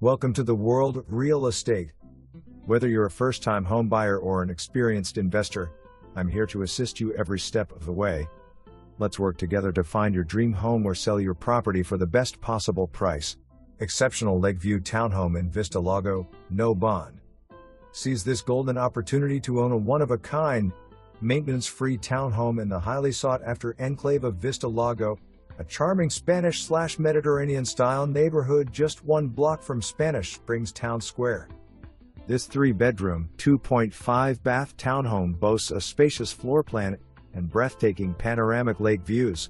Welcome to the world of real estate. Whether you're a first-time homebuyer or an experienced investor, I'm here to assist you every step of the way. Let's work together to find your dream home or sell your property for the best possible price. Exceptional Lakeview Townhome in Vista Lago, no bond. Seize this golden opportunity to own a one-of-a-kind, maintenance-free townhome in the highly sought-after Enclave of Vista Lago, a charming Spanish/Mediterranean-style neighborhood just one block from Spanish Springs Town Square. This 3-bedroom, 2.5-bath townhome boasts a spacious floor plan and breathtaking panoramic lake views.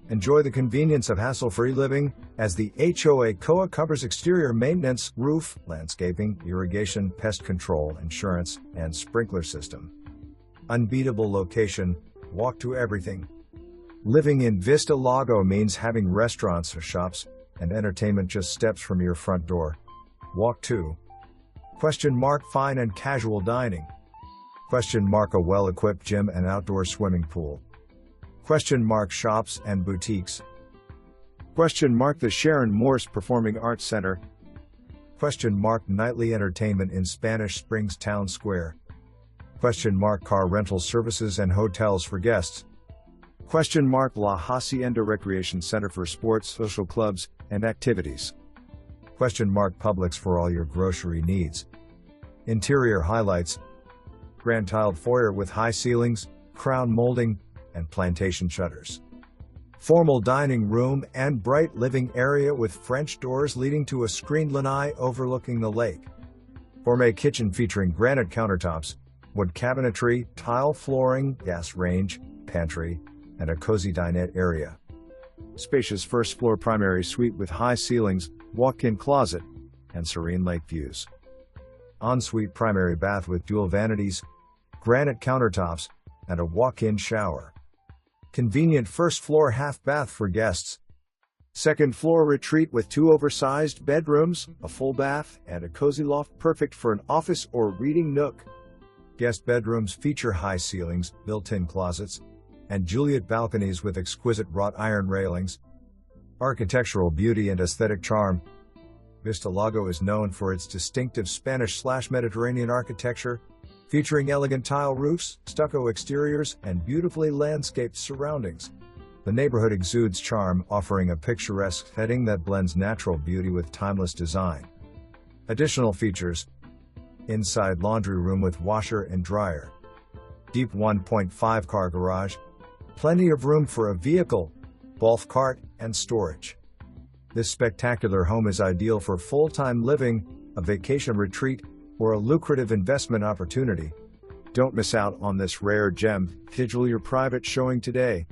Enjoy the convenience of hassle-free living, as the HOA covers exterior maintenance, roof, landscaping, irrigation, pest control, insurance, and sprinkler system. Unbeatable location, walk to everything. Living in Vista Lago means having restaurants, shops, and entertainment just steps from your front door. Walk to. Fine and casual dining. A well-equipped gym and outdoor swimming pool. Shops and boutiques. The Sharon Morse Performing Arts Center. Nightly entertainment in Spanish Springs Town Square. Car rental services and hotels for guests. La Hacienda Recreation Center for sports, social clubs, and activities. Publix for all your grocery needs. Interior highlights: grand tiled foyer with high ceilings, crown molding, and plantation shutters. Formal dining room and bright living area with French doors leading to a screened lanai overlooking the lake. Gourmet kitchen featuring granite countertops, wood cabinetry, tile flooring, gas range, pantry, and a cozy dinette area. Spacious first-floor primary suite with high ceilings, walk-in closet, and serene lake views. Ensuite primary bath with dual vanities, granite countertops, and a walk-in shower. Convenient first-floor half-bath for guests. Second-floor retreat with 2 oversized bedrooms, a full bath, and a cozy loft perfect for an office or reading nook. Guest bedrooms feature high ceilings, built-in closets, and Juliet balconies with exquisite wrought iron railings. Architectural beauty and aesthetic charm. Vista Lago is known for its distinctive Spanish/Mediterranean architecture, featuring elegant tile roofs, stucco exteriors, and beautifully landscaped surroundings. The neighborhood exudes charm, offering a picturesque setting that blends natural beauty with timeless design. Additional features: inside laundry room with washer and dryer. Deep 1.5-car garage. Plenty of room for a vehicle, golf cart, and storage. This spectacular home is ideal for full-time living, a vacation retreat, or a lucrative investment opportunity. Don't miss out on this rare gem. Schedule your private showing today.